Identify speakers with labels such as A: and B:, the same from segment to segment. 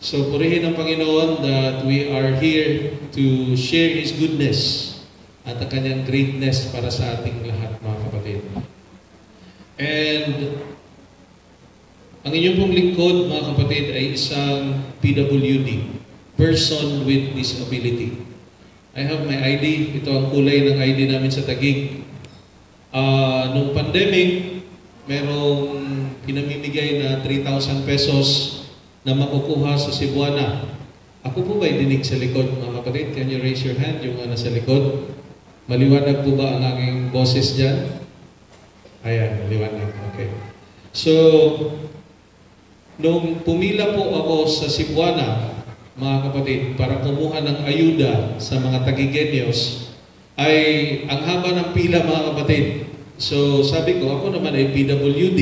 A: So purihin ang Panginoon that we are here to share His goodness at ang kanyang greatness para sa ating lahat, mga kapatid. And ang inyong pong lingkod, mga kapatid, ay isang PWD, Person with Disability. I have my ID. Ito ang kulay ng ID namin sa Taguig. Nung pandemic, merong pinamimigay na 3,000 pesos na makukuha sa Cebuana. Ako po ba'y dinig sa likod, mga kapatid? Can you raise your hand, yung nasa likod? Maliwanag po ba ang aking boses dyan? Ayan, maliwanag. Okay. So, nung pumila po ako sa Cebuana, mga kapatid, para kumuha ng ayuda sa mga Taguigueños, ay ang haba ng pila, mga kapatid. So, sabi ko, ako naman ay PWD.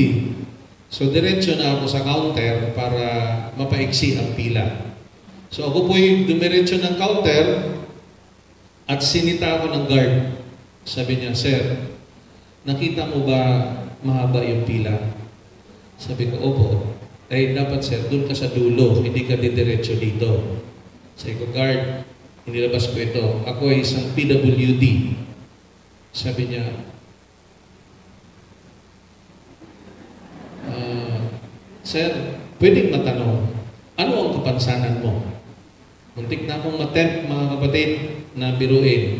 A: So, diretso na ako sa counter para mapaiksi ang pila. So, ako po'y dumiretso ng counter at sinita ako ng guard. Sabi niya, "Sir, nakita mo ba mahaba yung pila?" Sabi ko, "Opo." "Eh, dapat sir, doon ka sa dulo, hindi ka didiretso dito." Sabi ko, "Guard, inilabas ko ito. Ako ay isang PWD." Sabi niya, "Sir, pwedeng matanong, ano ang kapansanan mo?" Muntik na akong matempt, mga kapatid, na biruin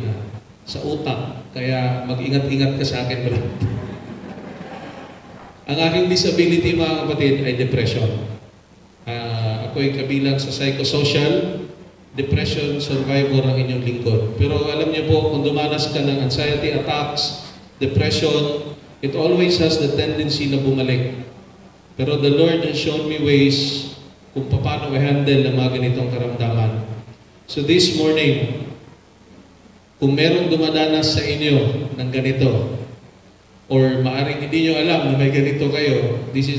A: sa utak. Kaya mag-ingat-ingat ka sa akin, brad. Ang aking disability, mga kapatid, ay depression. Ako ay kabilang sa psychosocial, depression survivor ang inyong lingkod. Pero alam niyo po, kung dumanas ka ng anxiety attacks, depression, it always has the tendency na bumalik. Pero the Lord has shown me ways kung paano i-handle ang mga ganitong karamdaman. So this morning, kung merong dumadanas sa inyo ng ganito, or maaring hindi nyo alam na may ganito kayo, this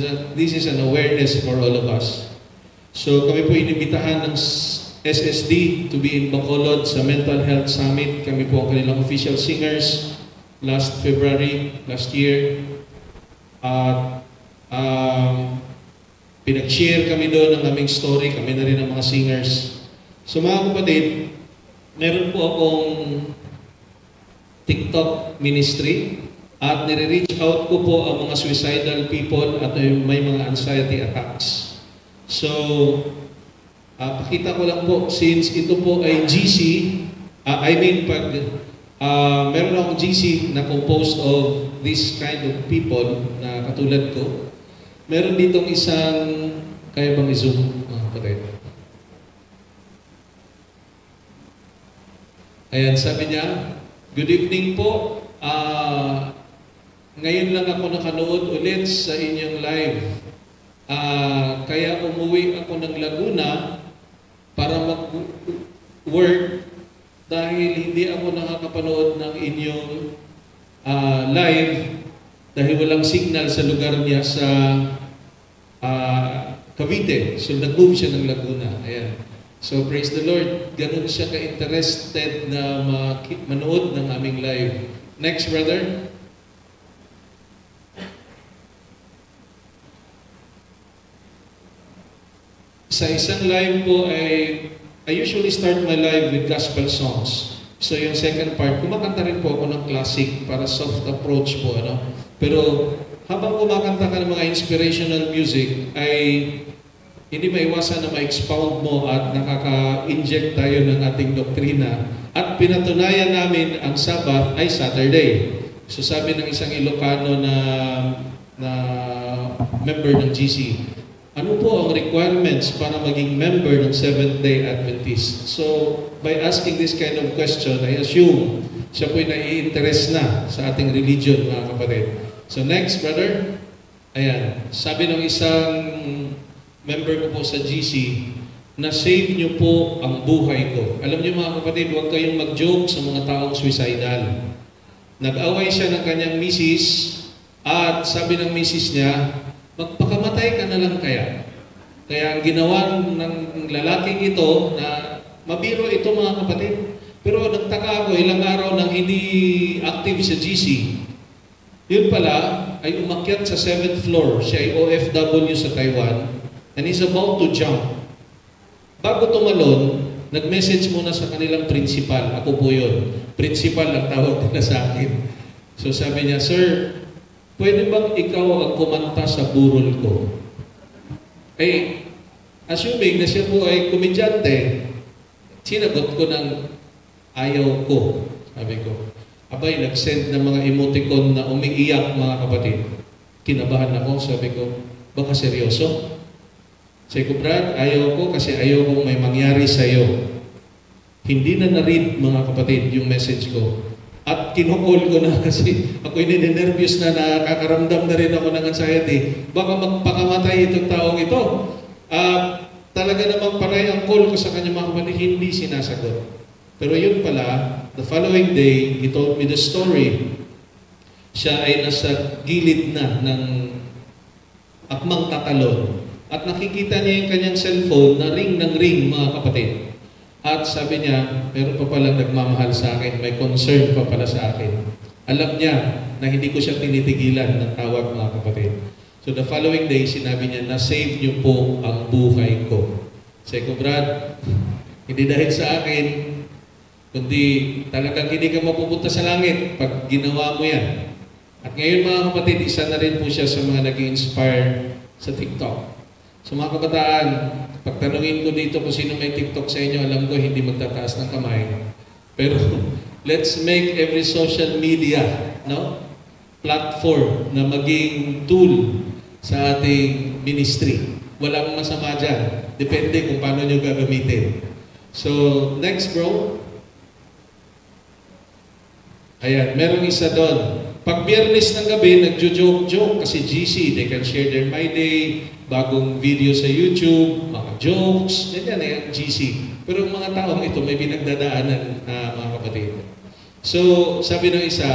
A: is an awareness for all of us. So kami po inibitahan ng SSD to be in Bacolod sa Mental Health Summit. Kami po ang kanilang official singers last February, last year. At pinag-share kami doon ng aming story, kami na rin ang mga singers. So mga kapatid, meron po akong TikTok ministry at nire-reach out ko po ang mga suicidal people at may mga anxiety attacks. So, pakita ko lang po, since ito po ay GC, meron akong GC na composed of this kind of people na katulad ko. Meron ditong isang, kaya bang i-zoom? Patay. Ayan, sabi niya, "Good evening po. Ngayon lang ako nakanood ulit sa inyong live. Kaya umuwi ako ng Laguna para mag-work dahil hindi ako nakakapanood ng inyong live dahil walang signal sa lugar niya sa Cavite. So nag-move siya ng Laguna." Ayan. So praise the Lord. Ganun siya ka-interested na manood ng aming live. Next, brother. Sa isang live po I usually start my live with gospel songs. So yung second part, kumakanta rin po ako ng classic para soft approach po, ano? Pero habang kumakanta ka ng mga inspirational music, ay hindi maiwasan na ma-expound mo at nakaka-inject tayo ng ating doktrina. At pinatunayan namin ang Sabbath ay Saturday. So sabi ng isang Ilocano na member ng GC, "Ano po ang requirements para maging member ng Seventh-day Adventist?" So, by asking this kind of question, I assume siya po'y nai-interest na sa ating religion, mga kapatid. So, next, brother. Ayan. Sabi ng isang member ko po sa GC, "Na-save niyo po ang buhay ko." Alam niyo, mga kapatid, huwag kayong mag-joke sa mga taong suicidal. Nag-away siya ng kanyang misis at sabi ng misis niya, "Magpakamatay ka na lang kaya." Kaya ang ginawa ng lalaking ito, na mabiro ito, mga kapatid. Pero nagtaka ako, ilang araw nang hindi active sa GC. Yun pala, ay umakyat sa 7th floor. Siya ay OFW sa Taiwan. And he's about to jump. Bago tumalon, nag-message muna sa kanilang principal. Ako po yun. Principal ang tawag nila sa akin. So sabi niya, Sir, pwede bang ikaw ang kumanta sa burol ko? Eh, assuming na siya po ay komedyante, sinagot ko ng ayaw ko. Sabi ko, abay, nag-send ng mga emoticon na umiiyak mga kapatid. Kinabahan ako, sabi ko, baka seryoso? Sabi ko, Brad, ayaw ko kasi ayaw kong may mangyari sa'yo. Hindi na na-read mga kapatid yung message ko. At kinukol ko na kasi ako'y ninenervyos na nakakaramdam na rin ako ng anxiety. Baka magpakamatay itong taong ito. Talaga namang panay ang call ko sa kanya mga kapatid, hindi sinasagot. Pero yun pala, the following day, he told me the story. Siya ay nasa gilid na ng akmang tatalon. At nakikita niya yung kanyang cellphone na ring ng ring mga kapatid. At sabi niya, meron pa palang nagmamahal sa akin, may concern pa pala sa akin. Alam niya na hindi ko siya tinitigilan ng tawag mga kapatid. So the following day, sinabi niya, na-save niyo po ang buhay ko. Sabi ko, Brad, hindi dahil sa akin, kundi talagang hindi ka mapupunta sa langit pag ginawa mo yan. At ngayon mga kapatid, isa na rin po siya sa mga nag-inspire sa TikTok. So mga kabataan, pagtanungin ko dito kung sino may TikTok sa inyo, alam ko hindi magtataas ng kamay. Pero let's make every social media platform na maging tool sa ating ministry. Walang masama dyan. Depende kung paano nyo gagamitin. So, next bro. Ayan, merong isa doon. Pag Biyernes ng gabi, nagjo-joke-joke kasi GC, they can share their My Day, bagong video sa YouTube, mga jokes, ganyan eh, GC. Pero ang mga taong ito may pinagdadaanan, mga kapatid. So, sabi ng isa,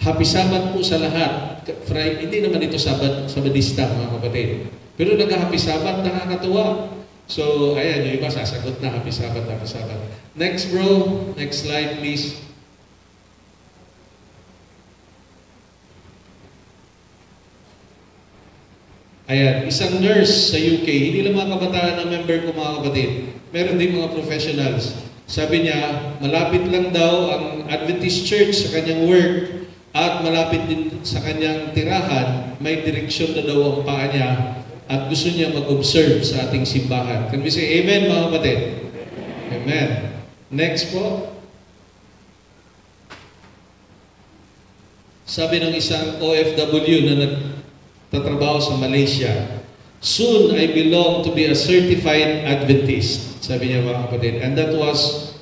A: Happy Sabbath po sa lahat. Hindi naman ito Sabadista, mga kapatid. Pero nag-Happy Sabbath, nakakatuwa. So, ayan, yung iba sasagot na Happy Sabbath, Happy Sabbath. Next bro, next slide please. Ayan, isang nurse sa UK, hindi lang mga kabataan na member ko mga kapatid, meron din mga professionals. Sabi niya, malapit lang daw ang Adventist Church sa kanyang work at malapit din sa kanyang tirahan, may direksyon na daw ang paa niya at gusto niya mag-observe sa ating simbahan. Can we say amen mga kapatid? Amen. Next po. Sabi ng isang OFW na nagtatrabaho sa Malaysia, soon I belong to be a certified Adventist. Sabi niya mga kapatid. And that was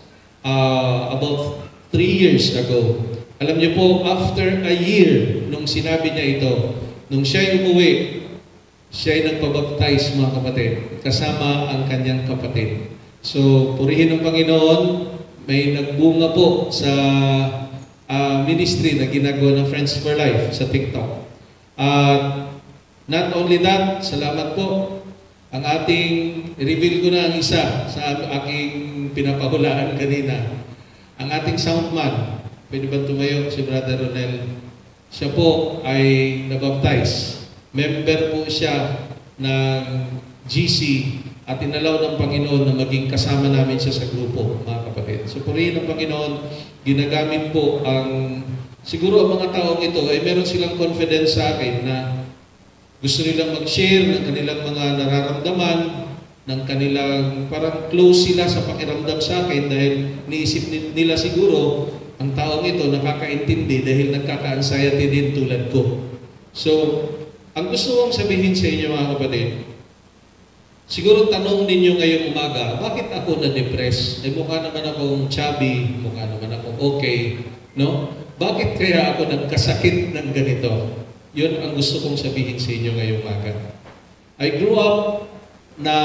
A: about 3 years ago. Alam niyo po, after a year nung sinabi niya ito, nung siya umuwi, siya ay nagpabaptize mga kapatid, kasama ang kanyang kapatid. So, purihin ng Panginoon, may nagbunga po sa ministry na ginagawa ng Friends for Life sa TikTok. Not only that, salamat po, ang ating, reveal ko na ang isa sa aking pinapahulaan kanina. Ang ating soundman, pwede ba tumayo si Brother Ronel? Siya po ay nabaptize. Member po siya ng GC at inalaw ng Panginoon na maging kasama namin siya sa grupo, mga kapatid. So purihin ng Panginoon, ginagamit po ang, siguro ang mga taong ito ay meron silang confidence sa akin na gusto nilang mag-share ng kanilang mga nararamdaman, ng kanilang parang close sila sa pakiramdam sa akin dahil niisip nila siguro ang taong ito nakakaintindi dahil nagkaka-anxiety din tulad ko. So, ang gusto kong sabihin sa inyo mga kapatid, siguro tanong ninyo ngayong umaga, bakit ako na-depress? Mukha naman akong chubby, mukha naman akong okay, no? Bakit kaya ako nagkasakit ng ganito? Yun ang gusto kong sabihin sa inyo ngayong umaga. I grew up na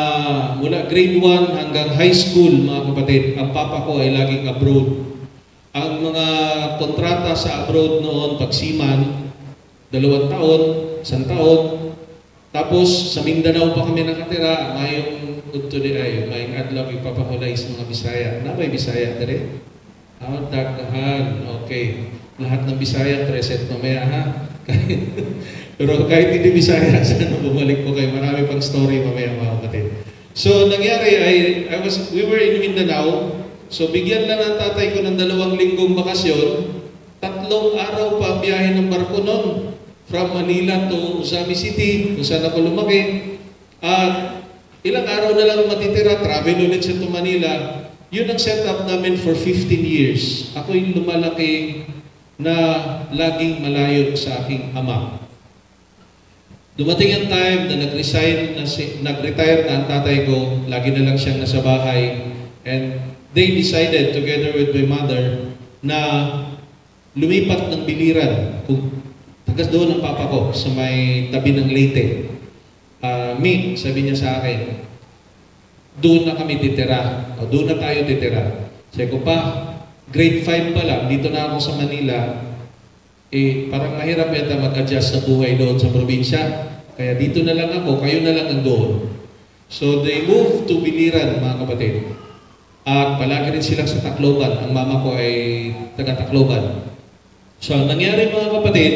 A: mula grade 1 hanggang high school, mga kapatid. Ang papa ko ay laging abroad. Ang mga kontrata sa abroad noon, pagsiman, 2 taon, 1 taon. Tapos sa Mindanao pa kami nakatira, mayong mayong adlaw ipapahulay sa mga Bisaya. Na may Bisaya dere? Dagdahan. Okay. Lahat ng Bisaya present mamaya ha. Pero kahit hindi Bisaya, sana bumalik po kayo. Marami pang story mamaya mga kapatid. So, nangyari ay, we were in Mindanao. So, bigyan lang ng tatay ko ng 2 linggong bakasyon. 3 araw pa ang biyahe ng barko noon. From Manila to Usami City, kung saan ako lumaki. At ilang araw na lang matitira, travel ulit siya to Manila. Yun ang setup namin for 15 years. Ako'y lumalaki na laging malayo sa aking ama. Dumating ang time na nag-retire na ang tatay ko, lagi na lang siyang nasa bahay. And they decided together with my mother na lumipat ng biliran. Kung tagas doon ang papa ko sa may tabi ng Leyte. Mick, sabi niya sa akin, doon na kami titira. O doon na tayo titira. Sabi ko pa, grade 5 pa lang, dito na ako sa Manila, parang mahirap yata mag-adjust sa buhay doon sa probinsya. Kaya dito na lang ako, kayo na lang nandoon. So they moved to Biliran, mga kapatid. At palagi rin silang sa Tacloban. Ang mama ko ay taga-Tacloban. So ang nangyari, mga kapatid,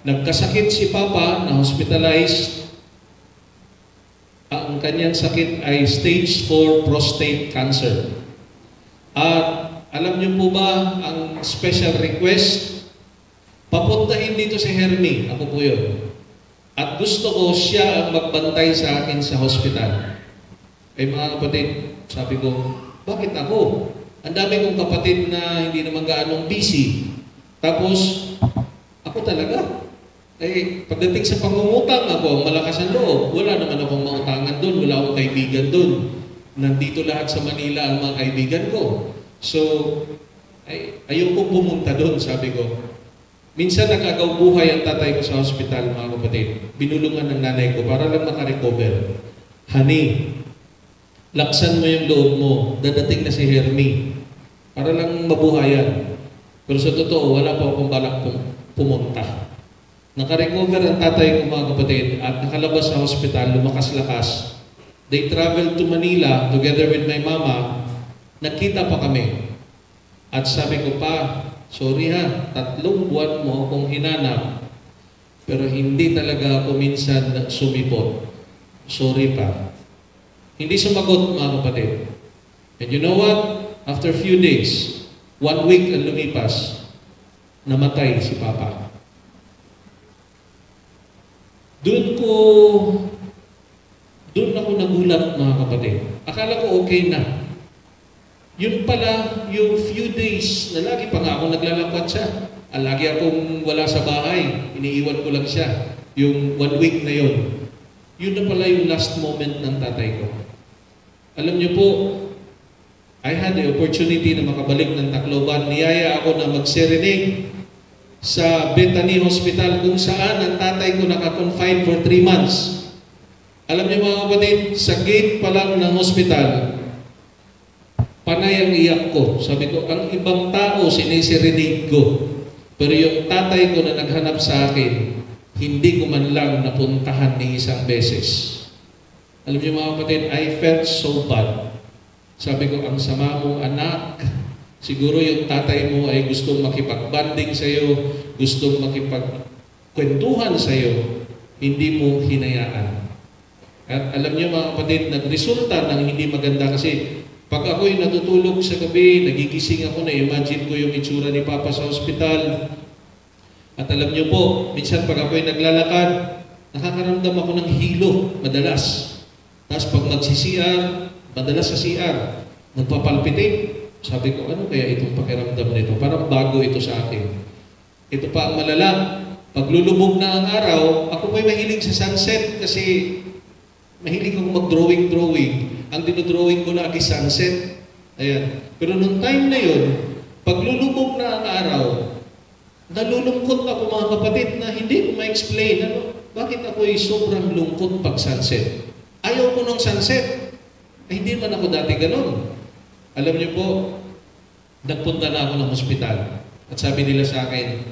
A: nagkasakit si Papa na hospitalized. Ang kanyang sakit ay stage 4 prostate cancer. At alam niyo po ba ang special request? Papuntahin dito si Hermie. Ako po yun. At gusto ko siya ang magbantay sa akin sa hospital. Ay mga kapatid, sabi ko, bakit ako? Ang dami kong kapatid na hindi naman gaanong busy. Tapos, ako talaga. Pagdating sa pangungutang ako, malakas ang loob. Wala naman akong mautangan doon. Wala akong kaibigan doon. Nandito lahat sa Manila ang mga kaibigan ko. So, ayoko pumunta doon, sabi ko. Minsan nagagaw buhay ang tatay ko sa hospital, mga kapatid. Binulungan ng nanay ko para lang makarecover. Honey, laksan mo yung loob mo. Dadating na si Hermie. Para lang mabuhayan. Pero sa totoo, wala pa akong balak pumunta. Nakarecover ang tatay ko, mga kapatid, at nakalabas sa hospital, lumakas-lakas. They traveled to Manila together with my mama. Nagkita pa kami. At sabi ko pa, sorry ha, 3 buwan mo akong hinanap, pero hindi talaga ako minsan sumipot. Sorry pa. Hindi sumagot, mga kapatid. And you know what? After a few days, 1 week ang lumipas, namatay si Papa. Doon ako nagulat, mga kapatid. Akala ko okay na. Yun pala, yung few days na lagi pa nga ako naglalakad siya. Lagi akong wala sa bahay. Iniiwan ko lang siya. Yung 1 week na yun. Yun na pala yung last moment ng tatay ko. Alam niyo po, I had the opportunity na makabalik ng Tacloban. Niyaya ako na mag-serenade sa Bethany Hospital kung saan ang tatay ko naka-confine for 3 months. Alam niyo mga kapatid, sa gate pa lang ng hospital, panay ang iyak ko. Sabi ko, ang ibang tao sinisirenade ko. Pero yung tatay ko na naghanap sa akin, hindi ko man lang napuntahan ni isang beses. Alam niyo mga kapatid, I felt so bad. Sabi ko, ang sama mong anak, siguro yung tatay mo ay gustong makipag-banding sa iyo, gustong makipagkwentuhan sa iyo, hindi mo hinayaan. At alam niyo mga kapatid, nagresulta ng hindi maganda kasi pag ako'y natutulog sa gabi, nagigising ako na imagine ko yung itsura ni Papa sa ospital. At alam niyo po, minsan pag ako'y naglalakad, nakakaramdam ako ng hilo, madalas. Tapos pag mag-CR, madalas sa CR, nagpapalpitate. Sabi ko, ano kaya itong pakiramdam nito? Parang bago ito sa akin. Ito pa ang malala. Pag lulubog na ang araw, ako po'y mahilig sa sunset kasi mahilig akong mag-drawing. Ang dinodrawing ko lagi sunset. Ayan. Pero nung time na yun, pag lulubog na ang araw, nalulungkot ako mga kapatid na hindi ko ma-explain. Bakit ako'y sobrang lungkot pag sunset? Ayaw ko ng sunset. Hindi man ako dati ganun. Alam niyo po, nagpunta na ako ng hospital. At sabi nila sa akin,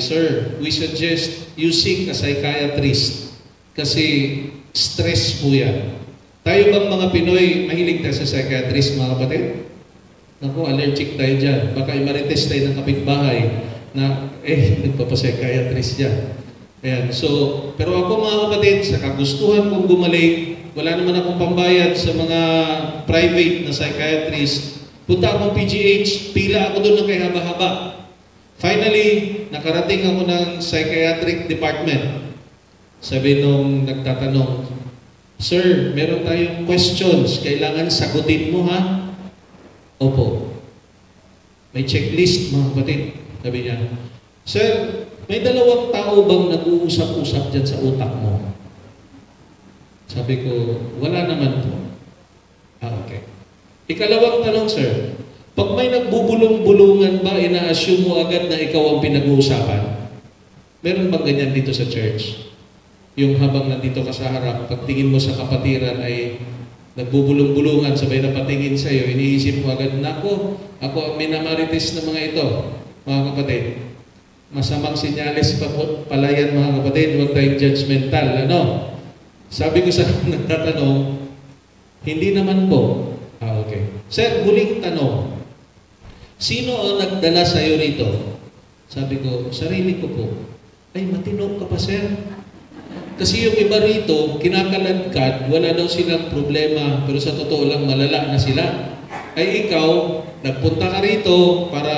A: Sir, we suggest you seek a psychiatrist kasi stress po yan. Tayo bang mga Pinoy mahilig tayo sa psychiatrist, mga kapatid? Naku, allergic tayo dyan. Baka i-marites tayo ng kapitbahay na, nagpapapsychiatrist dyan. Ayan. So, pero ako mga kapatid, sa kagustuhan kong gumaling, wala naman akong pambayad sa mga private na psychiatrist. Punta akong PGH, pila ako doon ng kay haba-haba. Finally, nakarating ako ng psychiatric department. Sabi nung nagtatanong, "Sir, meron tayong questions. Kailangan sagutin mo, ha?" "Opo." "May checklist, mga kapatid." Sabi niya, "Sir, may dalawang tao bang nag-uusap-usap dyan sa utak mo?" Sabi ko, "Wala naman po." Okay. Ikalawang tanong, sir, pag may nagbubulong-bulungan ba, ina-assume mo agad na ikaw ang pinag-uusapan? Meron bang ganyan dito sa church? Yung habang nandito ka sa harap, pagtingin mo sa kapatiran ay nagbubulong-bulungan, sabay na patingin sa'yo, iniisip mo agad, "Nako, ako ang minamarites ng mga ito." Mga kapatid, masamang sinyalis pa po pala yan, mga kapatid, huwag tayong judgmental. Ano? Sabi ko sa nagtatanong, "Hindi naman po." Okay. "Sir, huling tanong. Sino ang nagdala sa iyo rito?" Sabi ko, "Sarili ko po." "Ay, matino ka pa, sir. Kasi yung iba rito, kinakaladkad, wala daw silang problema, pero sa totoo lang malala na sila. Ay ikaw, nagpunta ka rito para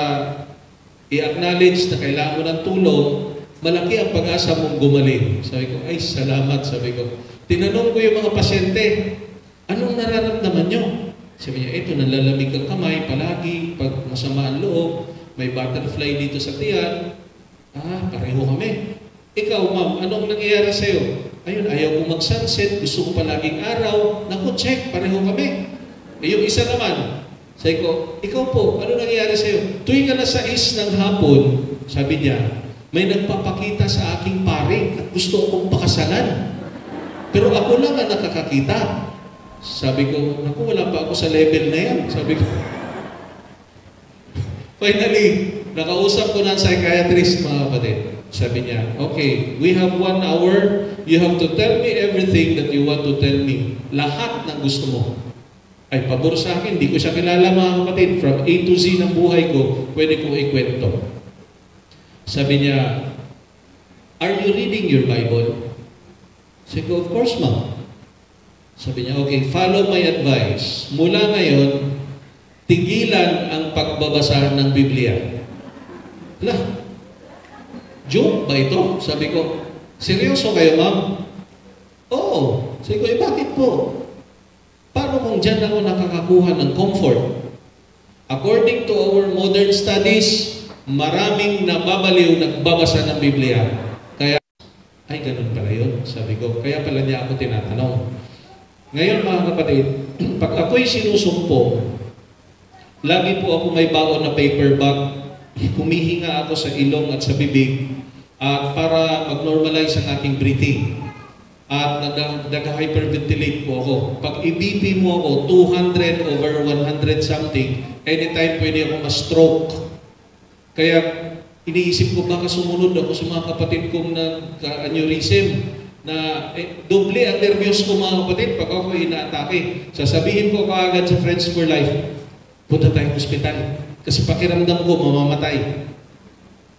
A: i-acknowledge na kailangan mo ng tulong, malaki ang pag-asa mong gumaling." Sabi ko, "Ay, salamat." Sabi ko, tinanong ko yung mga pasyente, "Anong nararamdaman nyo?" Sabi niya, "Ito, nalalamig ang kamay palagi, pag masama ang loob, may butterfly dito sa tiyan." Pareho kami. "Ikaw, ma'am, anong nangyayari sa'yo?" "Ayun, ayaw ko mag-sunset, gusto ko palaging araw." "Naku, check, pareho kami." Yung isa naman, sabi ko, "Ikaw po, ano nangyayari sa'yo?" "Tuwing alas 6 ng hapon," sabi niya, "may nagpapakita sa aking pare at gusto akong pakasalan. Pero ako lang ang nakakakita." Sabi ko, "Naku, wala pa ako sa level na yan." Sabi ko. Finally, nakausap ko ng psychiatrist, mga kapatid. Sabi niya, "Okay, we have 1 hour. You have to tell me everything that you want to tell me." Lahat ng gusto mo. Ay, pabor sa akin. Hindi ko siya kilala, mga kapatid. From A to Z ng buhay ko, pwede kong ikwento. Sabi niya, "Are you reading your Bible?" Sabi ko, "Of course, ma'am." Sabi niya, "Okay, follow my advice. Mula ngayon, tigilan ang pagbabasa ng Biblia." Lah, joke ba ito? Sabi ko, "Seryoso kayo, ma'am?" "Oo." Sabi ko, "Bakit po? Paano kung dyan ako nakakakuha ng comfort?" According to our modern studies, maraming nababaliw nagbabasa ng Biblia. Kaya, ay, ganun pala yun. Sabi ko, kaya pala niya ako tinatanong. Ngayon, mga kapatid, pag ako'y sinusumpo, lagi po ako may baon na paper bag, humihinga ako sa ilong at sa bibig para mag-normalize ang aking breathing. At nag-hyperventilate po ako. Pag i-BP mo ako, 200/100 something, anytime pwede ako ma-stroke. Kaya iniisip ko, baka sumunod ako sa mga kapatid kong nagka-aneurysm na doble ang nervyos ko, mga kapatid, pag ako inaatake. Sasabihin ko kaagad sa Friends for Life, "Punta tayong ospital. Kasi pakiramdam ko, mamamatay."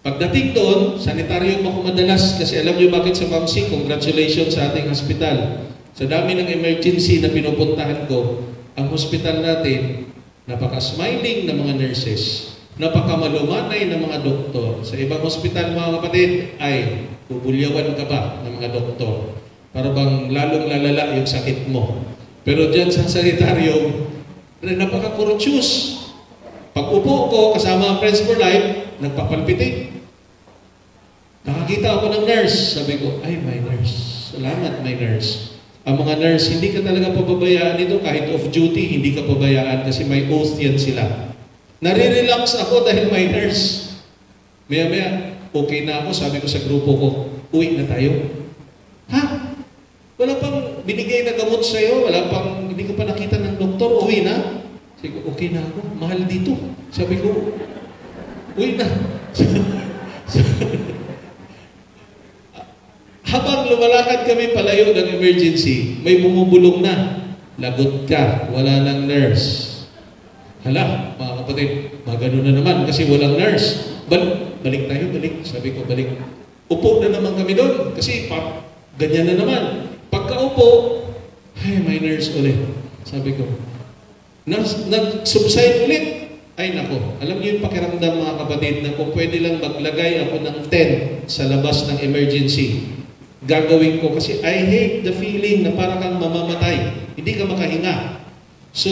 A: Pagdating doon, sanitaryo ako madalas kasi alam niyo bakit sa Mamsi, congratulations sa ating hospital. Sa dami ng emergency na pinupuntahan ko, ang hospital natin, napaka-smiling na mga nurses, napakamalumanay na mga doktor. Sa ibang hospital, mga kapatid, ay bubulyawan ka pa ng mga doktor. Para bang lalong lalala yung sakit mo. Pero dyan sa sanitaryo, napaka-courteous. Pag upo ko kasama ang Friends for Life, nagpapalpitin. Nakakita ako ng nurse. Sabi ko, "Ay, my nurse. Salamat, my nurse." Ang mga nurse, hindi ka talaga pababayaan nito. Kahit off-duty, hindi ka pabayaan kasi may oath yan sila. Nare-relax ako dahil may nurse. Maya-maya, okay na ako. Sabi ko sa grupo ko, "Uwi na tayo." "Ha? Wala pang binigay na gamot sa'yo? Wala pang, hindi ka pa nakita ng doktor? Uwi na?" Sabi ko, "Okay na ako. Mahal dito." Sabi ko, "Uwi na." Habang lumalakad kami palayo ng emergency, may bumubulong na. Lagot ka, wala nang nurse. Hala, mga kapatid, magano na naman kasi walang nurse. Balik tayo, balik. Sabi ko, balik. Upo na naman kami doon kasi ganyan na naman. Pagkaupo, Ay, may nurse ulit. Sabi ko, nag-subside ulit. Ay nako, alam niyo yung pakiramdam mga kapatid na kung pwede lang maglagay ako ng tent sa labas ng emergency, gagawin ko kasi I hate the feeling na parang kang mamamatay. Hindi ka makahinga. So,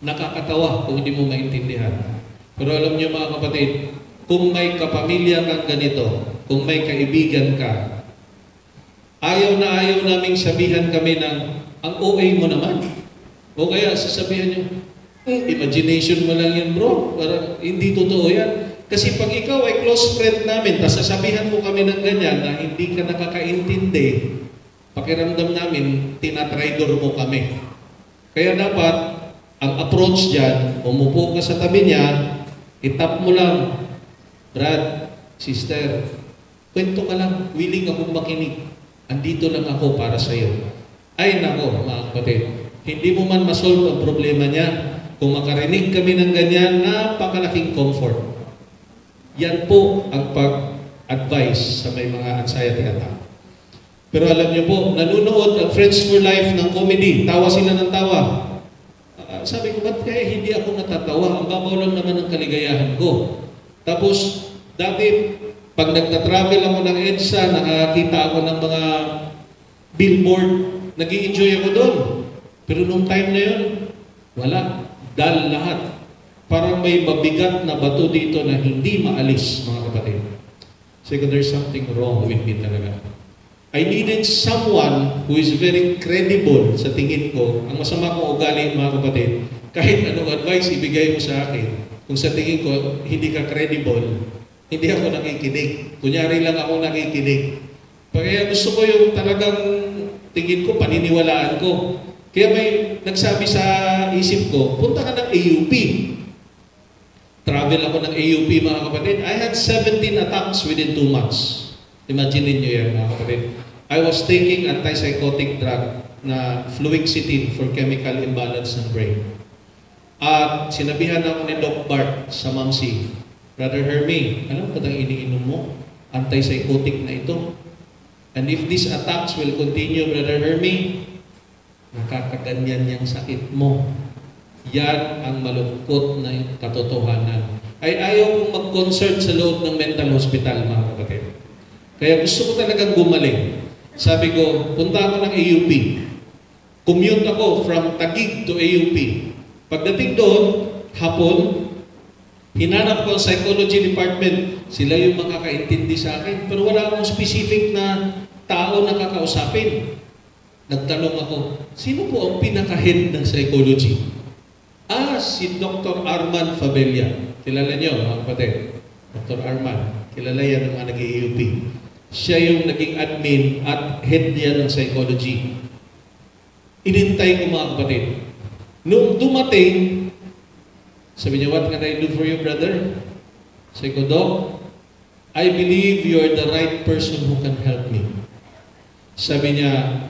A: nakakatawa kung hindi mo maintindihan. Pero alam niyo mga kapatid, kung may kapamilya kang ganito, kung may kaibigan ka, ayaw na ayaw naming sabihan kami ng, ang OA mo naman. O kaya sasabihan niyo, imagination mo lang yan bro, parang hindi totoo yan. Kasi pag ikaw ay close friend namin, tapos sasabihan mo kami ng ganyan na hindi ka nakakaintindi, pakiramdam namin, tinatraidor mo kami. Kaya dapat, ang approach dyan, umupo ka sa tabi niya, itap mo lang, Brad, sister, kwento ka lang, willing akong makinig. Andito lang ako para sa iyo. Ay nako, mga kapatid, hindi mo man masolve ang problema niya. Kung makarinig kami ng ganyan, napakalaking comfort. Yan po ang pag-advise sa may mga anxiety attack. Pero alam niyo po, nanunood ang Friends for Life ng comedy. Tawa sila ng tawa. Sabi ko, ba't kaya hindi ako natatawa? Ang babaw lang naman ang kaligayahan ko. Tapos, dati, pag nagta-travel ako ng EDSA, nakakita ako ng mga billboard, nag-i-enjoy ako doon. Pero nung time na yun, wala. Dahil lahat. Parang may mabigat na bato dito na hindi maalis, mga kapatid. So there's something wrong with me talaga. I needed someone who is very credible sa tingin ko. Ang masama kong ugali, mga kapatid, kahit anong advice ibigay mo sa akin, kung sa tingin ko hindi ka credible, hindi ako nakikinig. Kunyari lang ako nakikinig. Kaya gusto ko yung talagang tingin ko, paniniwalaan ko. Kaya may nagsabi sa isip ko, punta ka ng AUP. Travel ako ng AUP, mga kapatid. I had 17 attacks within 2 months. Imagine niyo yan, mga kapatid. I was taking antipsychotic drug na fluoxetine for chemical imbalance ng brain. At sinabihan ako ni Doc Bart sa Mamsi, Brother Hermie, alam ba ang iniinom mo? Antipsychotic na ito. And if these attacks will continue, Brother Hermie, nakakaganyan yung sakit mo. Yan ang malungkot na katotohanan. Ay ayaw kong mag-concert sa loob ng mental hospital, mga kapatid. Kaya gusto ko talagang gumaling. Sabi ko, punta ako ng AUP. Commute ako from Taguig to AUP. Pagdating doon, hapon, hinanap ko ang psychology department. Sila yung makakaintindi sa akin. Pero wala akong specific na tao na kakausapin. Nagtanong ako, sino po ang pinaka-head ng psychology? Si Dr. Arman Fabella. Kilala niyo, mga kapatid. Dr. Arman. Kilala yan ng mga nag-AUP. Siya yung naging admin at head niya ng psychology. Inintay ko, mga kapatid. Nung dumating, sabi niya, what can I do for you, brother? Sabi ko, Doc, I believe you are the right person who can help me. Sabi niya,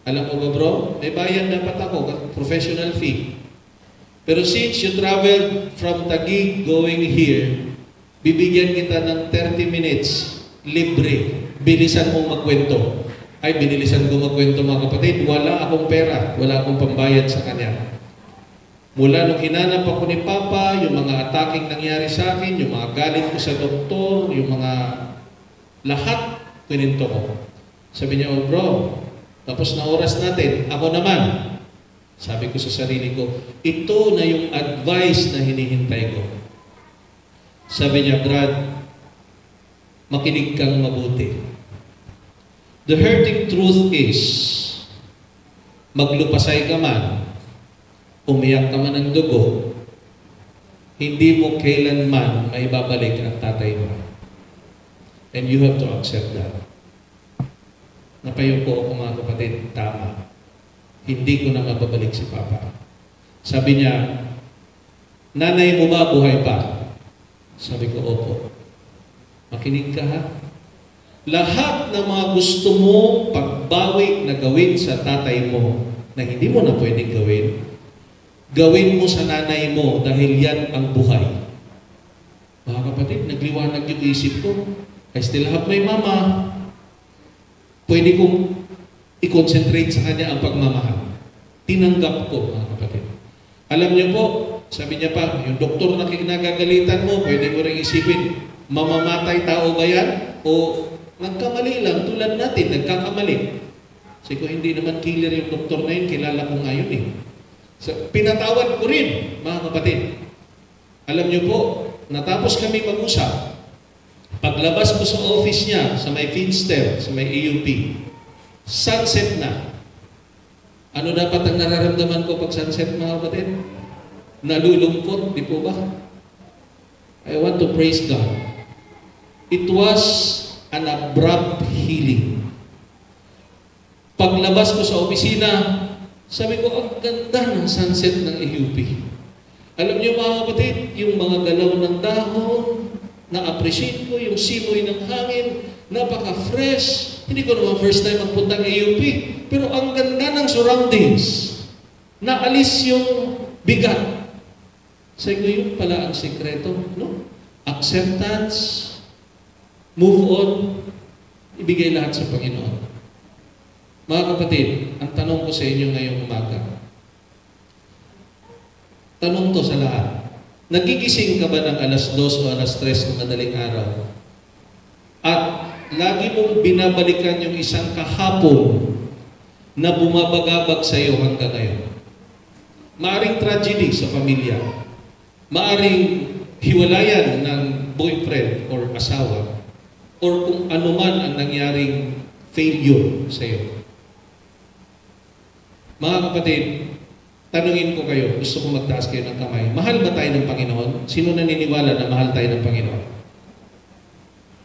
A: alam mo ba bro, may bayan dapat ako, professional fee. Pero since you traveled from Taguig going here, bibigyan kita ng 30 minutes, libre, bilisan mong magkwento. Ay, binilisan ko magkwento, mga kapatid, wala akong pera, wala akong pambayad sa kanya. Mula nung hinanap ako ni Papa, yung mga ataking nangyari sa akin, yung mga galit ko sa doktor, yung mga lahat, kininto ko. Sabi niya, oh bro, tapos na oras natin, ako naman. Sabi ko sa sarili ko, ito na yung advice na hinihintay ko. Sabi niya, Brad, makinig kang mabuti. The hurting truth is, maglupasay ka man, umiyak ka man ng dugo, hindi mo kailanman maibabalik ang tatay mo. And you have to accept that. Napayuko ako, mga kapatid, tama. Hindi ko na mababalik si Papa. Sabi niya, nanay mo ba buhay pa? Sabi ko, opo. Makinig ka ha. Lahat ng mga gusto mo pagbawi na gawin sa tatay mo na hindi mo na pwedeng gawin, gawin mo sa nanay mo dahil yan ang buhay. Mga kapatid, nagliwanag yung isip ko. I still have my mama. Pwede kong i-concentrate sa kanya ang pagmamahal. Tinanggap ko, mga kapatid. Alam niyo po, sabi niya pa, yung doktor na kinagagalitan mo, pwede mo rin isipin, mamamatay tao ba yan? O nagkamali lang, tulad natin, nagkakamali. Sabi ko, hindi naman killer yung doktor na yun, kilala ko ngayon eh. So, pinatawad ko rin, mga kapatid. Alam niyo po, natapos kami mag-usap. Paglabas ko sa office niya, sa may Finster, sa may AUP, sunset na. Ano dapat ang nararamdaman ko pag sunset, mga kapatid? Nalulungkot, di po ba? I want to praise God. It was an abrupt healing. Paglabas ko sa opisina, sabi ko, ang ganda ng sunset ng AUP. Alam niyo mga kapatid, yung mga galaw ng dahon, na-appreciate ko, yung simoy ng hangin, napaka-fresh. Hindi ko naman first time magpunta ng AUP, pero ang ganda ng surroundings. Naalis yung bigat. Sabi ko, yun pala ang sekreto, no? Acceptance, move on, ibigay lahat sa Panginoon. Mga kapatid, ang tanong ko sa inyo ngayong umaga, tanong to sa lahat, nagigising ka ba ng alas 2 o alas 3 ng madaling araw? At lagi mong binabalikan yung isang kahapon na bumabagabag sa iyo hanggang ngayon. Maaring tragedy sa pamilya, maaring hiwalayan ng boyfriend or asawa, or kung anuman ang nangyaring failure sa iyo. Mga kapatid, tanungin ko kayo, gusto ko magtaas kayo ng kamay. Mahal ba tayo ng Panginoon? Sino naniniwala na mahal tayo ng Panginoon?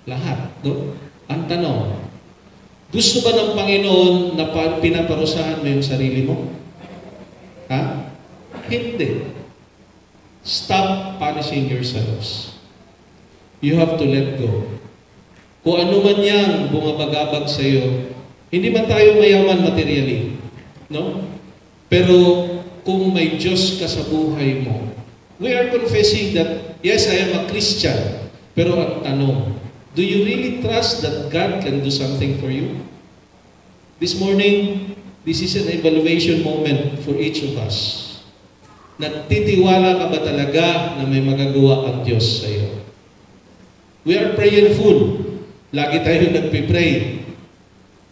A: Lahat, no? Ang tanong, gusto ba ng Panginoon na pinaparusahan mo yung sarili mo? Ha? Hindi. Stop punishing yourselves. You have to let go. Kung ano man yang bumabagabag sa iyo, hindi man tayo mayaman materially, no? Pero kung may Diyos ka sa buhay mo, we are confessing that, yes, I am a Christian. Pero ang tanong, do you really trust that God can do something for you? This morning, this is an evaluation moment for each of us. Nagtitiwala ka ba talaga na may magagawa ang Diyos sa iyo? We are prayerful. Lagi tayo nagpipray.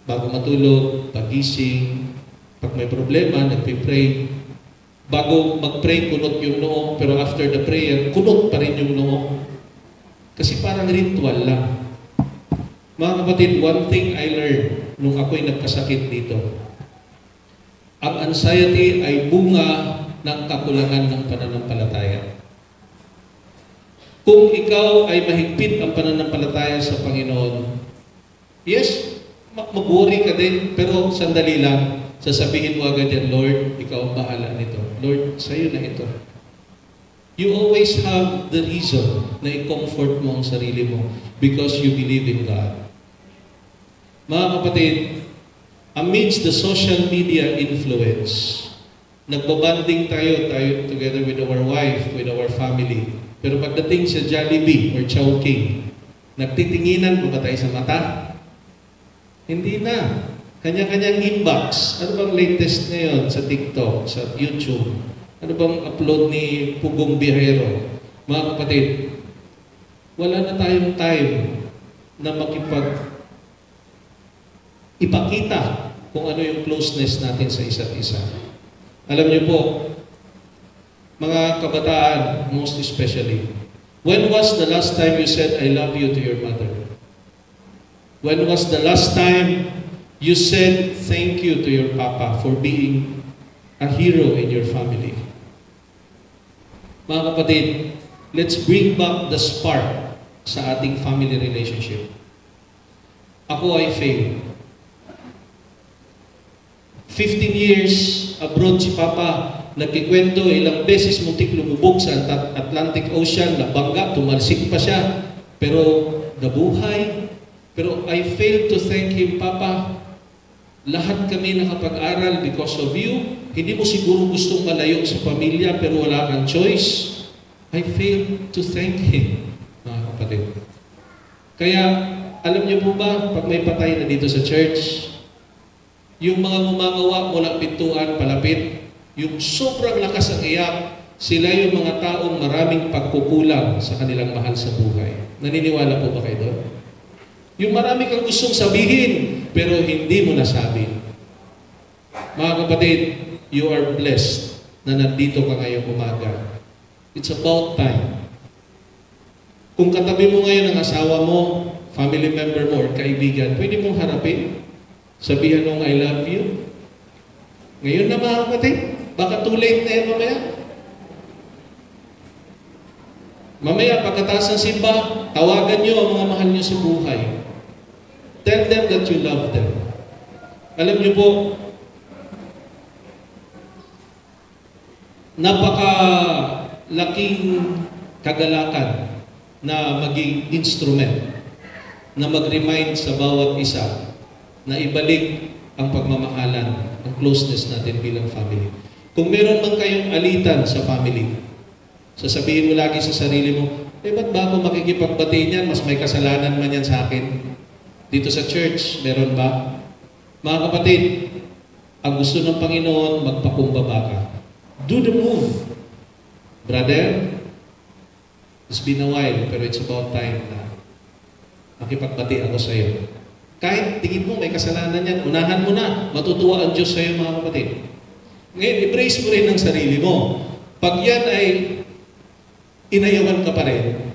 A: Bago matulog, pagising, pag may problema, nagpipray. Bago mag-pray, kunot yung noo, pero after the prayer, kunot pa rin yung noo. Kasi parang ritual lang. Mga kapatid, one thing I learned nung ako'y nagkasakit dito. Ang anxiety ay bunga ng kakulangan ng pananampalataya. Kung ikaw ay mahigpit ang pananampalataya sa Panginoon, yes, mag-worry ka din, pero sandali lang, sasabihin mo agad yan, Lord, ikaw ang bahala nito. Lord, sa'yo na ito. You always have the reason na i-comfort mo ang sarili mo because you believe in God. Mga kapatid, amidst the social media influence, nagbabanding tayo together with our wife, with our family. Pero pagdating sa Jollibee or Chowking, nagtitinginan ba tayo sa mata? Hindi na. Kanya-kanyang inbox. Ano bang latest ngayon sa TikTok, sa YouTube? Ano bang upload ni Pugong Bihero? Mga kapatid, wala na tayong time na ipakita kung ano yung closeness natin sa isa't isa. Alam niyo po, mga kabataan, most especially, when was the last time you said, I love you to your mother? When was the last time you said thank you to your papa for being a hero in your family? Mga kapatid, let's bring back the spark sa ating family relationship. Ako ay failed. 15 years abroad si Papa, nagkikwento, ilang beses muntik lumubog sa Atlantic Ocean, nabangga, tumalsik pa siya, pero nabuhay. Pero I failed to thank him, Papa. Lahat kami nakapag-aral because of you. Hindi mo siguro gustong malayo sa pamilya, pero wala kang choice. I failed to thank him, mga kapatid. Kaya, alam niyo po ba, pag may patay na dito sa church, Yung mga gumagawa mula pintuan palapit, yung sobrang lakas ang iyak, sila yung mga taong maraming pagkukulang sa kanilang mahal sa buhay. Naniniwala po ba kayo doon? Yung marami kang gustong sabihin, pero hindi mo nasabi. Mga kapatid, you are blessed na nandito ka ngayong umaga. It's about time. Kung katabi mo ngayon ang asawa mo, family member mo, or kaibigan, pwede mong harapin. Sabihan mong I love you. Ngayon na mga kapatid, baka too late na yan mamaya. Mamaya, pagkataas ng simba, tawagan nyo ang mga mahal nyo sa buhay. Tell them that you love them. Alam nyo po, napakalaking kagalakan na maging instrument na mag-remind sa bawat isa na ibalik ang pagmamahalan, ang closeness natin bilang family. Kung meron man kayong alitan sa family, sasabihin mo lagi sa sarili mo, ba't ba ako makikipagbati niyan? Mas may kasalanan man yan sa akin. Dito sa church, meron ba? Mga kapatid, ang gusto ng Panginoon, magpakumbaba ka. Do the move. Brother, it's been a while, pero it's about time na makipagbati ako sa iyo. Kahit tingin mo may kasalanan yan, unahan mo na. Matutuwa ang Diyos sa iyo, mga kapatid. Ngayon, embrace mo rin ang sarili mo. Pag yan ay inayawan ka pa rin,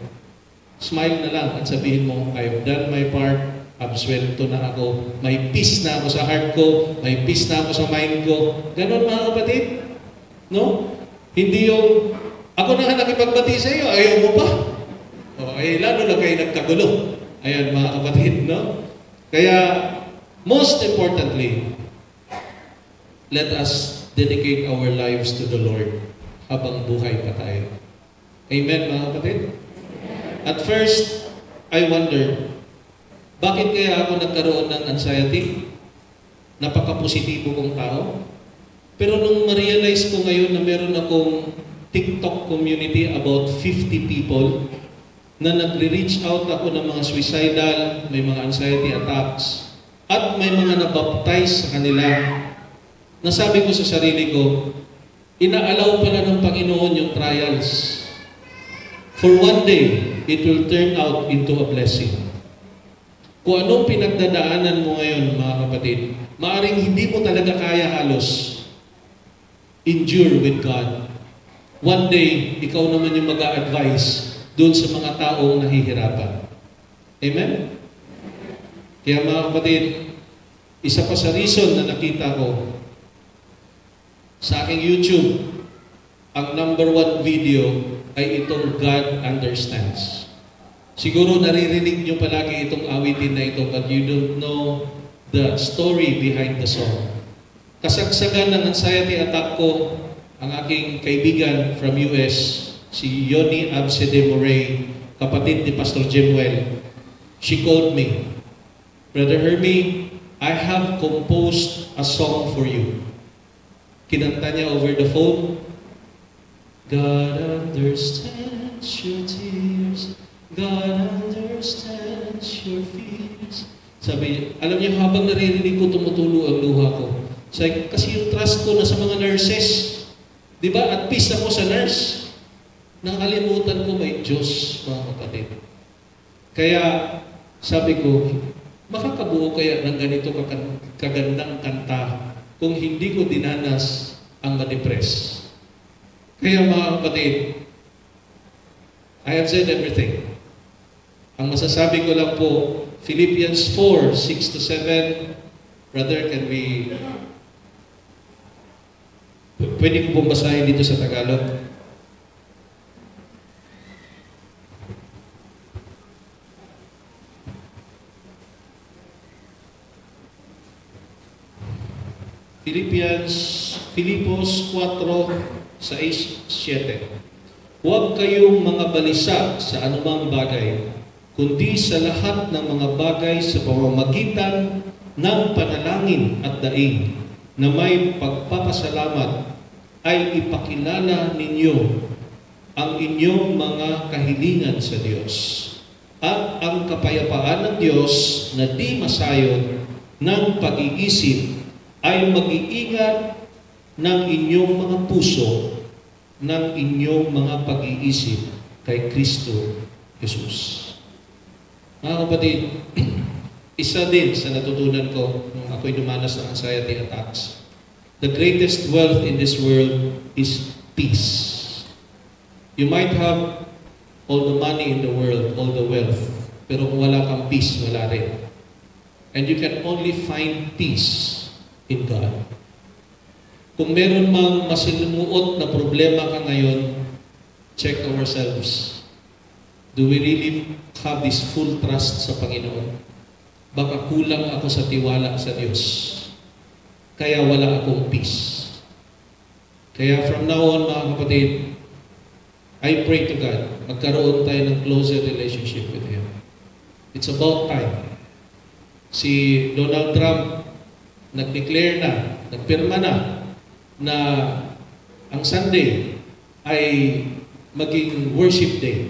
A: smile na lang at sabihin mo, I've done my part, absuelto na ako, may peace na ako sa heart ko, may peace na ako sa mind ko. Ganon, mga kapatid. No? Hindi yung, ako na nga nakipagbati sa iyo, ayaw mo pa. Lalo lang kayo nagkagulo. Ayan, mga kapatid, no? Kaya, most importantly, let us dedicate our lives to the Lord habang buhay pa tayo. Amen, mga kapatid? At first, I wonder, bakit kaya ako nagkaroon ng anxiety? Napaka-positibo kong tao. Pero nung ma-realize ko ngayon na meron akong TikTok community about 50 people na nagre-reach out ako ng mga suicidal, may mga anxiety attacks, at may mga nabaptize sa kanila, nasabi ko sa sarili ko, inaalaw pala ng Panginoon yung trials. For one day, it will turn out into a blessing. Kung anong pinagdadaanan mo ngayon, mga kapatid, maaring hindi mo talaga kaya halos endure with God. One day, ikaw naman yung mag-a-advise doon sa mga taong nahihirapan. Amen? Kaya mga kapatid, isa pa sa reason na nakita ko sa aking YouTube, ang #1 video ay itong God Understands. Siguro naririnig nyo palagi itong awitin na ito, but you don't know the story behind the song. Kasagsagan ng anxiety attack ko, ang aking kaibigan from US, si Yoni Absede Moray, kapatid ni Pastor Jemuel, she called me, Brother Hermie, I have composed a song for you. Kinanta niya over the phone, God understands your tears, God understands your fears. Sabi, alam niyo, habang naririnig ko, tumutulo ang luha ko. Sabi, kasi yung trust ko na sa mga nurses, di ba? At peace ako sa nurse. Nakalimutan ko may Diyos, mga kapatid. Kaya, sabi ko, makakabuo kaya ng ganito kagandang kanta kung hindi ko dinanas ang ma-depress. Kaya mga kapatid, I have said everything. Ang masasabi ko lang po, Philippians 4:6-7, brother, can we... Pwede ko pong basahin dito sa Tagalog? Filipos 4:6-7. Huwag kayong mga balisa sa anumang bagay, kundi sa lahat ng mga bagay sa pamamagitan ng panalangin at daing na may pagpapasalamat ay ipakilala ninyo ang inyong mga kahilingan sa Diyos. At ang kapayapaan ng Diyos na di masayod ng pag-iisip ay mag-iingat ng inyong mga puso, ng inyong mga pag-iisip kay Kristo Jesus. Mga kapatid, isa din sa natutunan ko nung ako'y dumanas ng anxiety attacks. The greatest wealth in this world is peace. You might have all the money in the world, all the wealth, pero kung wala kang peace, wala rin. And you can only find peace in God. Kung meron mang masilimuot na problema ka ngayon, check ourselves. Do we really have this full trust sa Panginoon? Baka kulang ako sa tiwala sa Diyos. Kaya wala akong peace. Kaya from now on, mga kapatid, I pray to God, magkaroon tayo ng closer relationship with Him. It's about time. Si Donald Trump, nag-declare na, nagpirma na ang Sunday ay maging worship day.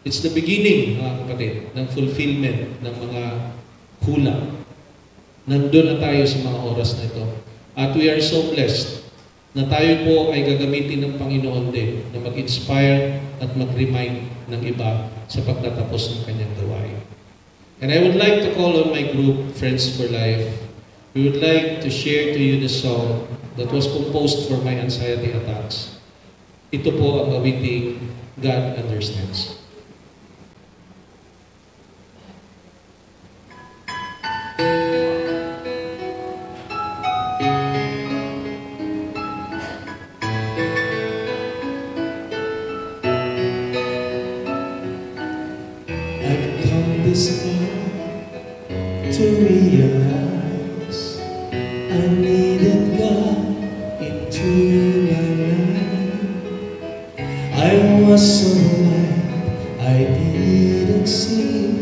A: It's the beginning, mga kapatid, ng fulfillment ng mga kulang. Nandun na tayo sa mga oras na ito. At we are so blessed na tayo po ay gagamitin ng Panginoon din na mag-inspire at mag-remind ng iba sa pagtatapos ng kanyang gawain. And I would like to call on my group, Friends for Life. We would like to share to you the song that was composed for my anxiety attacks. Ito po ang awiting God Understands.
B: I've come this far to realize I needed God into my life. I was so blind, I didn't see.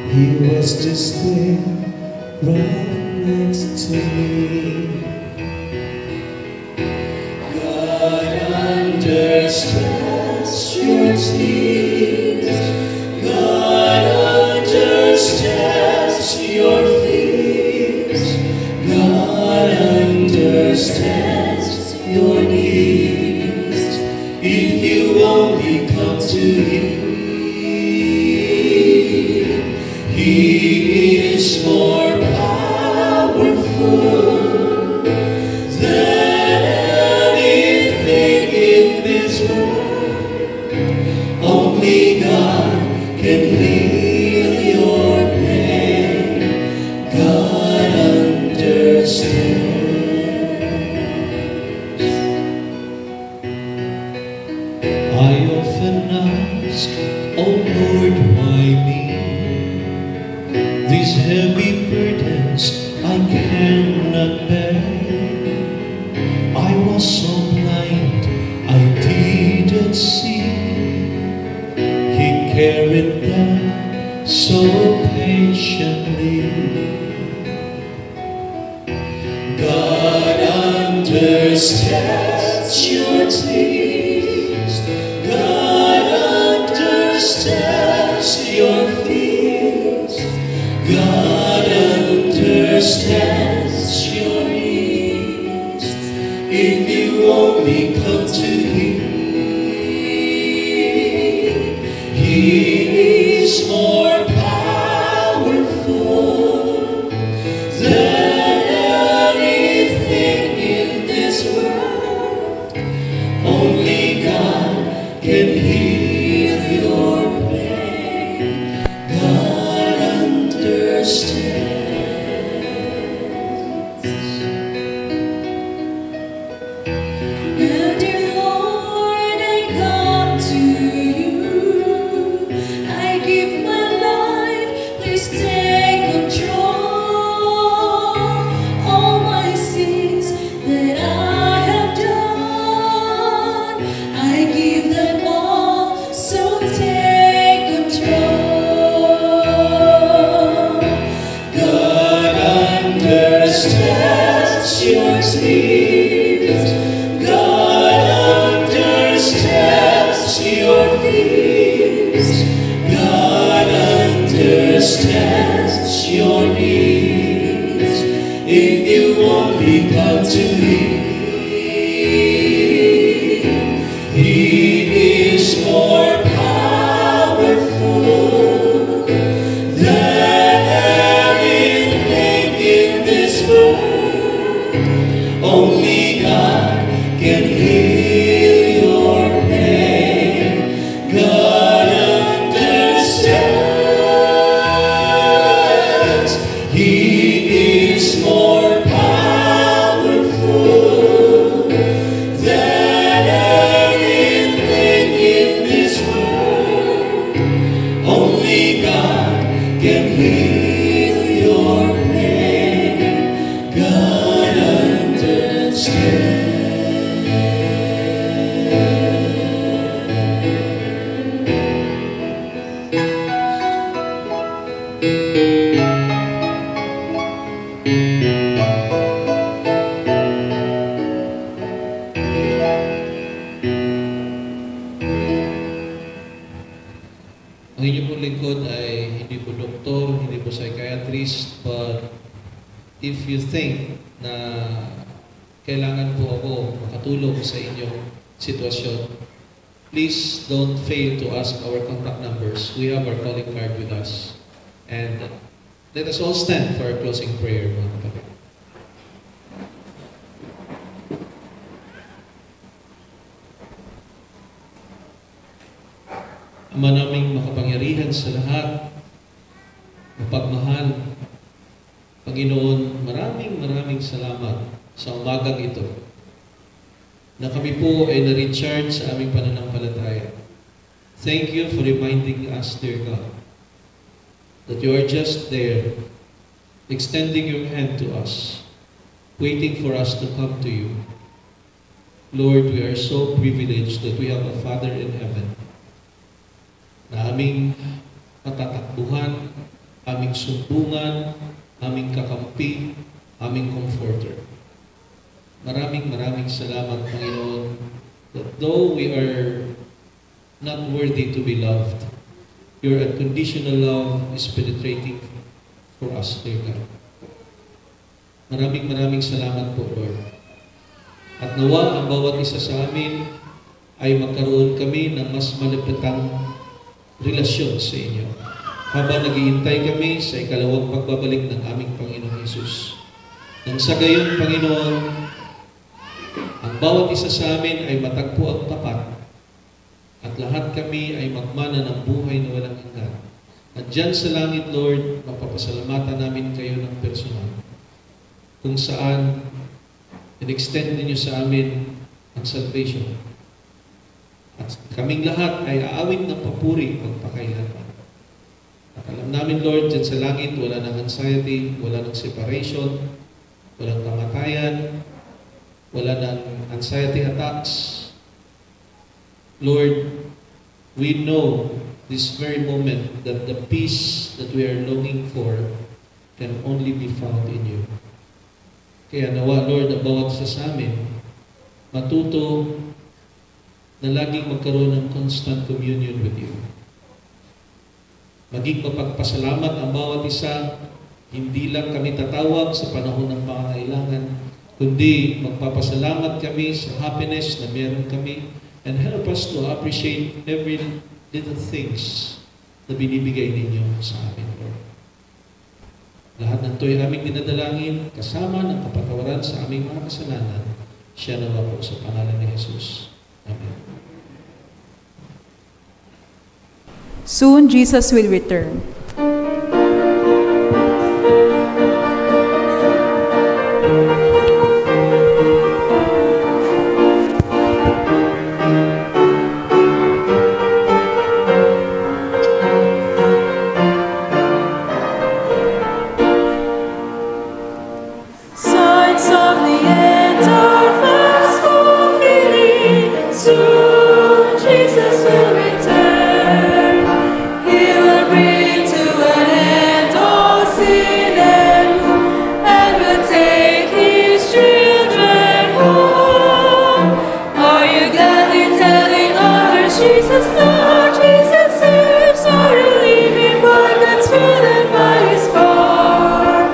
B: He was just there, right next to me. God understands your tears. God understands your fears. God understands your needs. If you only come to Him, He is more powerful than anything in this world. Only God can heal your pain. God understands. I often ask, oh Lord, why me? These heavy burdens I cannot bear. I was so blind, I didn't see. He carried them so patiently. God understands your tears. God understands your fears. God understands your needs. If you only come to Him, He is more powerful than anything in this world. Only God can heal your pain. God understands. Now, dear Lord, I come to you. I give my life, please take control. All my sins that I have done, I give them all
A: heal your pain. God understands. He is more powerful than anything in this world. Only God can heal your pain. God understands. Ang inyong pong lingkod ay hindi po doktor, hindi po psychiatrist, but if you think na kailangan po ako makatulong sa inyong sitwasyon, please don't fail to ask our contact numbers. We have our calling card with us. And let us all stand for our closing prayer, mga kapatid. Ama naming makapangyarihan sa lahat, mapagmahal, Panginoon, maraming salamat sa umagang ito na kami po ay na-recharge sa aming pananampalataya. Thank you for reminding us, dear God, that you are just there, extending your hand to us, waiting for us to come to you. Lord, we are so privileged that we have a Father in heaven na aming matatakbuhan, aming sumbungan, aming kakampi, aming comforter. Maraming salamat, Panginoon, that though we are not worthy to be loved, your unconditional love is penetrating for us, dear God. Maraming salamat po, Lord. At nawa ang bawat isa sa amin ay magkaroon kami ng mas malapitang relasyon sa inyo habang naghihintay kami sa ikalawang pagbabalik ng aming Panginoong Hesus. Nang sa gayon, Panginoon, ang bawat isa sa amin ay matagpo ang tapat at lahat kami ay magmana ng buhay na walang hanggan. At dyan sa langit, Lord, mapapasalamatan namin kayo ng personal kung saan in-extend ninyo sa amin ang salvation. At kaming lahat ay aawit ng papuri pagpakailanman. At alam namin, Lord, dyan sa langit, wala ng anxiety, wala ng separation, walang kamatayan, wala ng anxiety attacks. Lord, we know this very moment that the peace that we are longing for can only be found in you. Kaya nawa, Lord, ang bawat isa sa amin, matuto na laging magkaroon ng constant communion with you. Maging mapagpasalamat ang bawat isa, hindi lang kami tatawag sa panahon ng pangangailangan, kundi magpapasalamat kami sa happiness na meron kami, and help us to appreciate every little things na binibigay ninyo sa amin, Lord. Lahat ng ito'y aming dinadalangin, kasama ng kapatawaran sa aming mga kasalanan. Siya nawa po sa pangalan ni Jesus. Amen.
C: Soon Jesus will return.
B: Signs of the end are fast fulfilling. Soon Jesus will return. He will bring to an end all sin and will take his children home. Are you gladly telling others Jesus Lord, Jesus saves? Are you living by God's will and by his power?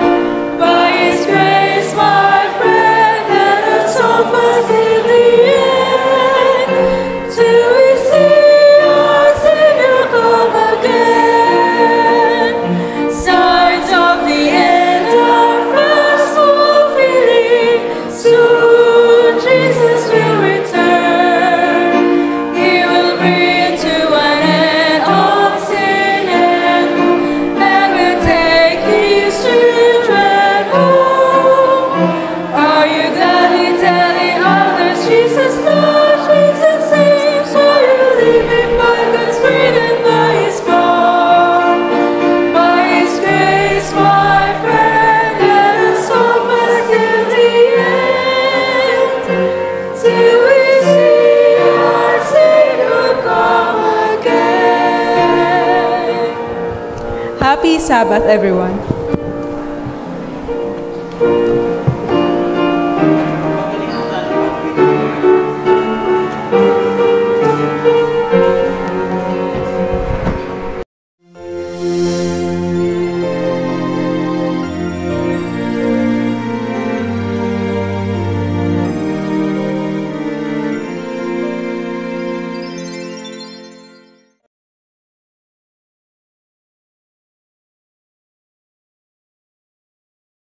B: By his grace, my friend, let us hold fast till the end, till we see our Savior come again. Signs of the end are fast fulfilling. Soon Jesus will return.
C: Happy Sabbath, everyone.